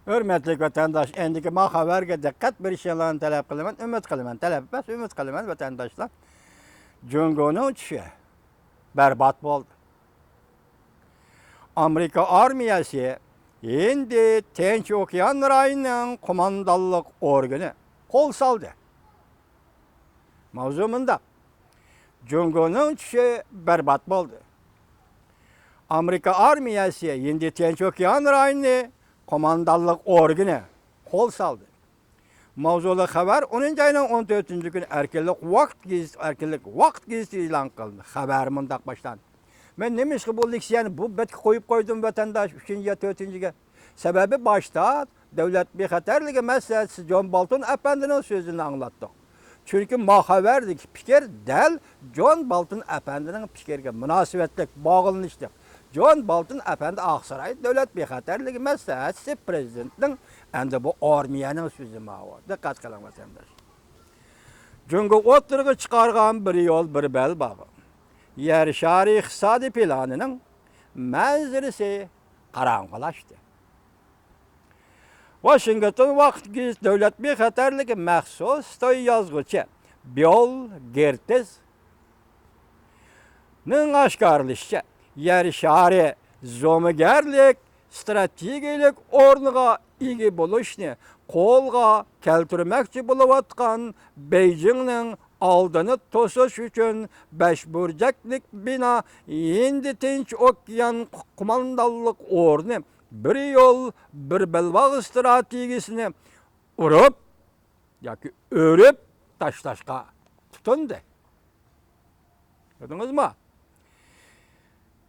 Hürmetli vatandaş, endiki ma haberge dikkat bir şeylerini talep kılıman, ümit kılıman, talep etmez, ümit kılıman vatandaşlar. Cungo'nun uçuşu berbat oldu. Amerika armiyası şimdi Tinç Okyan Rayı'nın kumandalık organı kol saldı. Mavzumunda Cungo'nun uçuşu berbat oldu. Amerika armiyası şimdi Tinç Okyan Rayı'nı kumandalık organı kol saldı. Mavzulu haber 10. ayının 14. günü erkelik vakt gizli ilan kılındı. Haber mındak başlandı. Ben demiş ki bu leksiyonu bu betki koyup koydum vatandaş 3. ya 4. Sebebi başta devlet bir haterligi meselesi John Bolton Efendi'nin sözünü anlattık. Çünkü mahaverdik fikir del John Bolton Efendi'nin fikirge münasebetlik bağlanıştık. John Bolton Efendi Aksaray devlet bir haterligi meselesi prezidentin endi bu armiyanın sözü mağvar. Dikkat kılın vatandaş. Çünkü oturuğu çıkargan bir yol bir bel bağı. Yer şari iqtisadi planının manzarası qarangılaştı. Washington vaqt giz devlet bir xatarligi maxsus toy yazgıcı Bill Gates ning aşkarlışça yer şari zomigerlik strategiyalik orniga ega bo'lishni qo'lga keltirmoqchi bo'layotgan Beijingning aldını tosuş üçün beş burcaklık bina Hindi Tinç Okyan kumandalık ornu bir yol bir belbağ stratejisini urup yoki örüp taşlaşka tutundu. Gördünüz mü?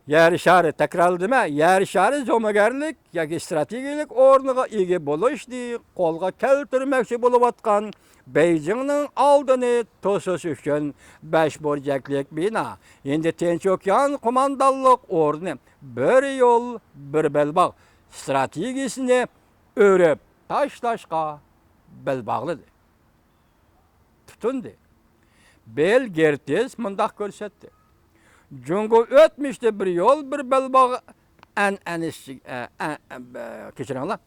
Yer şarı tekrarladıma, yer şarı zomagerlik yoki strategiyalik ornuga ega bo'lishni qo'lga keltirmoqchi bo'layotgan Beijing'nin aldını tosuş üçün beş burcaklık bina. Şimdi Tinç Okyan kumandalık ornu bir yol bir belbağ stratejisini örüp taşlaşka belbağlıdı. Tutundu. Bill Gates mındak görsetti. Cungo ötmüştü bir yol bir belbağ keçirenler.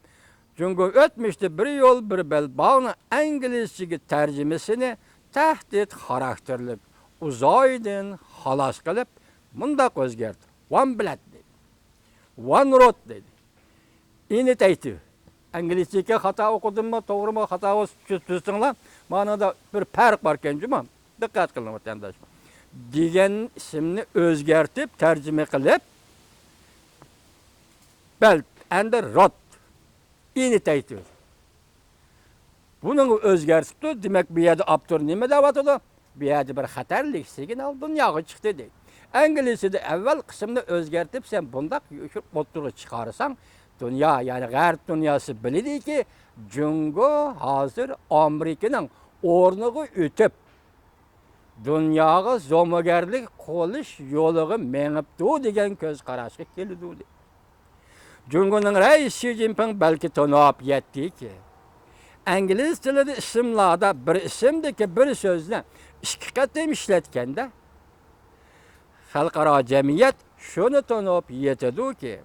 Çünkü ötmüştü bir yol bir belbağını İngilizce tercümesini tehdit karakterli uzaydan halas kılıp mındak özgerdi. One blood dedi. One road dedi. İniteydi. İngilizce'ye hata okudun mu, doğru mu hata çözsünler. Bana da bir fark var kencimam. Dikkat kılın vatandaş. Diyen isimini özgertip tercüme kılıp belt and road İniteydi. Bunun özgertipti. Demek bir yerde aptör nime davatıdı? Bir yerde bir haterlik signal dünyaya çıktı değil. İngilizce'de evvel kısmını özgertip sen bundak oturup çıkarırsan dünya yani garip dünyası bildi ki Cungo hazır Amerika'nın ornuğu ötüp dünyaya zomogerlik koluş yoluğu menipti degen köz karşı keldi. Cungo'nun reis Xi Jinping belki tanıp yetti ki İngiliz tilinde isimlerde bir isimdeki bir sözle iki katım işletkende halkara cemiyet şunu tanıp yetedi ki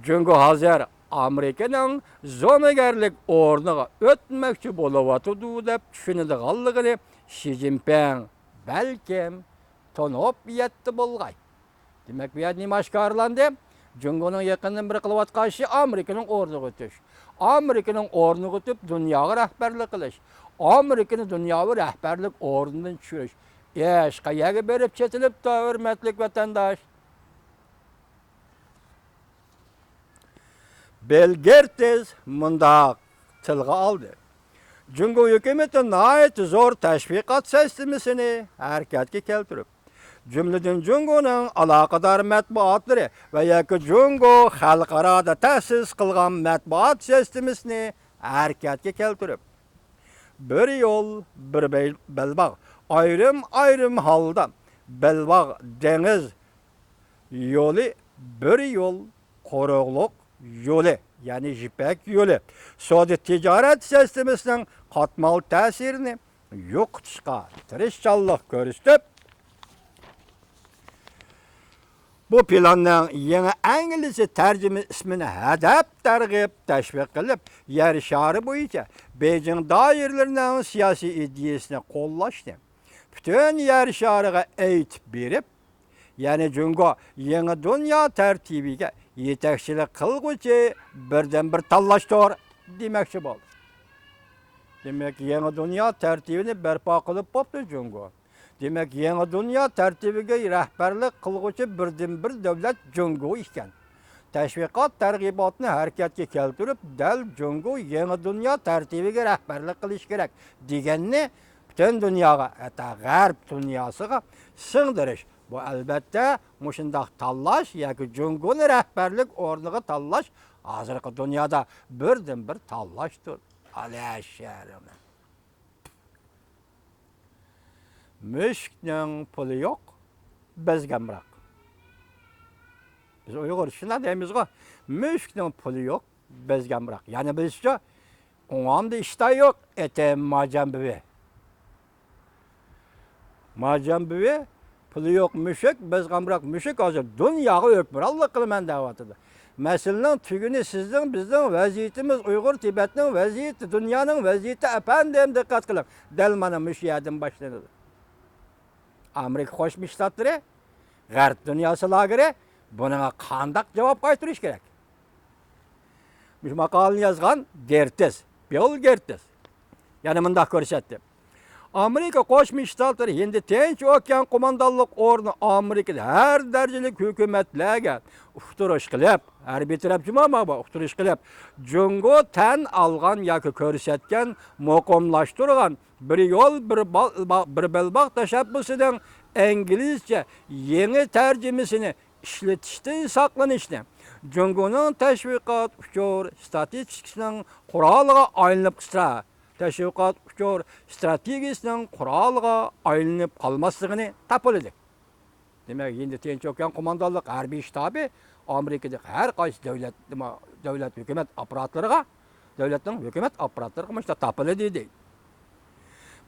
Cungo hazır Amerika'nın zomogerlik ornuğa ötmekçi bolawatıdı dep düşünüdüğalligini Xi Jinping belkim tanıp yetti bolgay. Demek bu yer nime aşkarlandı? Cungo'nun yakından bir kılıvat karşı Amerika'nın ornuğu ötüş. Amerika'nın ornuğu ötüp dünyaya rehberlik kılış. Amerika'nın dünyaya rehberlik ornundan düşürüş. Eşkaya'ya berip çetilip da hürmetlik vatandaş. Bill Gates mındak tılga aldı. Cungo hükümeti nait zor teşvikat sistemini hareketke keltirip cümleden Cungo'nun alakadar matbuatları ve yaki Cungo halkarada tesis kılgan matbuat sistemini hareketke keltirip bir yol bir belbağ ayrım halda belbağ deniz yolu bir yol korukluk yolu yani jipek yolu Saudi ticaret sisteminin katmal tesirini yok çıkar. Tirişçallık görüstüp Bu planning yangi Angliz tarjima ismini hadab targ'ib tashviq qilib, yer shari bo'yicha Beijing doiralarining siyosiy ideyasini qo'llashdi. Butun yer shariga aytib berib, ya'ni Jungo yangi dunyo tartibiga yetakchilik qilguvchi birdan bir tanlashdir demoqchi bo'ldi. Demak, yangi dunyo tartibini barpo qilib bo'pti Jungo. Demek yangi dunyo tartibiga rahbarlik qilguvchi birdan bir davlat Jungo ekan. Tashviqot targ'ibotni harakatga keltirib, dal Jungo yangi dunyo tartibiga rahbarlik qilish kerak deganni butun dunyoga, hatta g'arb dunyosiga singdirish. Bu albatta mushundaq tanlash yoki Jungoni rahbarlik o'rniga tanlash hozirgi dunyoda birdan bir tanlashdir. Alasharim. Mushukning puli yo'q, bizga biroq. Biz Uyg'ur shunday deymiz-ku, mushukning puli yo'q, bizga biroq. Ya'ni bizcha o'ngamda ishda yo'q, majambivi. Majambivi puli yo'q mushuk, bizga biroq mushuk hozir dunyoga hukmronlik qilaman deyapti. Meselenin tügünü sizden, bizden vaziyetimiz, Uygur Tibet'nin vaziyeti, dünyanın vaziyeti efendim dikkat kılın. Delmanın müşahedin başlanır. Amerika Qo'shma Shtatlari, G'arb dunyosi lageri bunga qandaq javob qaytarish kerak. Bu maqolani yozgan Gertes, Bill Gertes. Yana bundaq ko'rsatdi. Amerika Qo'shma Shtatlari endi Tinch okean qo'mondonlik o'rni Amerikada har darajalik hukumatlarga uqtirish qilib, harbiy taraf jumama uqtirish qilib, Jungo tan olgan yoki ko'rsatgan, muqimlashtirgan bir yo'l bir belbaq tashabbusidan İngilizce yeni tarjimasini ishlatishdan saqlanishni, Jungoning tashviqot uchur statistikasining quroliga aylanib qisra tashviqot uchur strategiyasining quroliga aylanib qolmasligini topildi. Demak, endi Tinch okean qo'mondonlik harbiy shtabi Amerikadagi har qaysi davlat hukumat apparatlariga, davlatning hukumat apparatlariga mana topildi deydi.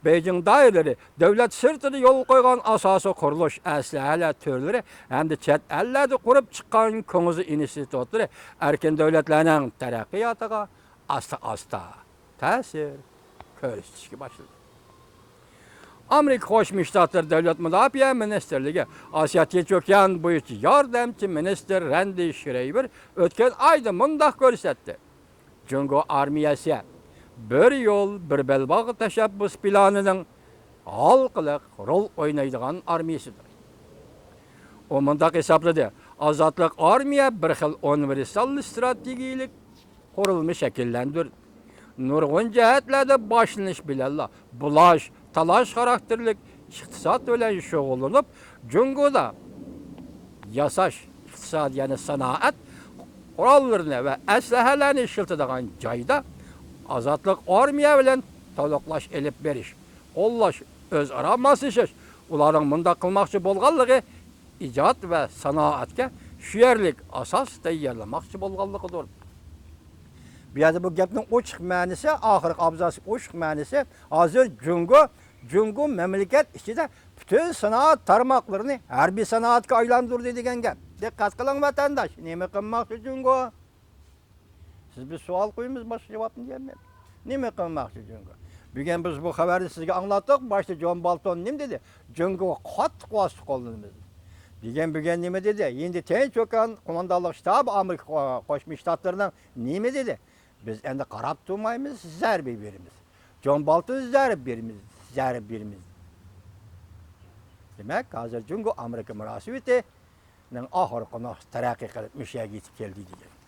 Beijing doiralari davlat sirtida yo'l qo'ygan asosiy qurilish aslahalar turlari hamda chet ellarda qurib chiqqan ko'ng'iz institutlari erkin davlatlarning taraqqiyotiga asta-asta ta'sir ko'rsatishga boshladi. Amerika Qo'shma Shtatlari Davlat Mudofaa Ministrligi Osiyo Tinch okean bo'yicha yordamchi ministr Randy Shriver o'tgan oyda mundaq ko'rsatdi. Jungo armiyasi bir yo'l bir belbog' tashabbus planining halqiliq rol o'ynaydigan armiyasidir. O mundaq hisobladi. Ozodlik armiya bir xil universal strategiyalik qurilma shakllantirdi. Nurg'un jihatlarda boshlanish bilan bulash, talash xarakterlik iqtisod bilan shug'ullanib, Jungoda yasash iqtisod, ya'ni sanoat qurollarini va aslahalarni ishlatadigan joyda ozodlik armiya bilan to'liqlash elib berish, qo'llash, o'zaro moslashish, ularning bunda qilmoqchi bo'lganligi ijod va sanoatga shu yerlik asos tayyorlamoqchi bo'lganligidir. Bu yerda bu gapning ochiq ma'nosi, oxirgi abzasi ochiq ma'nosi, hozir Jungo mamlakat ichida butun sanoat tarmoqlarini harbiy sanoatga aylantirdi degan gap. Diqqat qiling vatandosh, nima qilmoqchi Jungo? Siz bir savol qo'yamiz, boshqa javobni deyman. Nima qilmoqchi Jungo? Bugun biz bu xabarni sizga anglatdik. Boshda Jon Bolton nima dedi? Jungo qattiq vosita qo'llanamiz. Bugun nima dedi? Endi Tinch okean qo'mondonlik shtabi Amerika Qo'shma Shtatlarining nima dedi? Biz endi qarab turmaymiz, zarba beramiz. Jon Bolton zarba beramiz. Demak, hozir Jungo Amerika munosabatining oxirgi taraqqiy qilib o'shaga yetib keldi degan.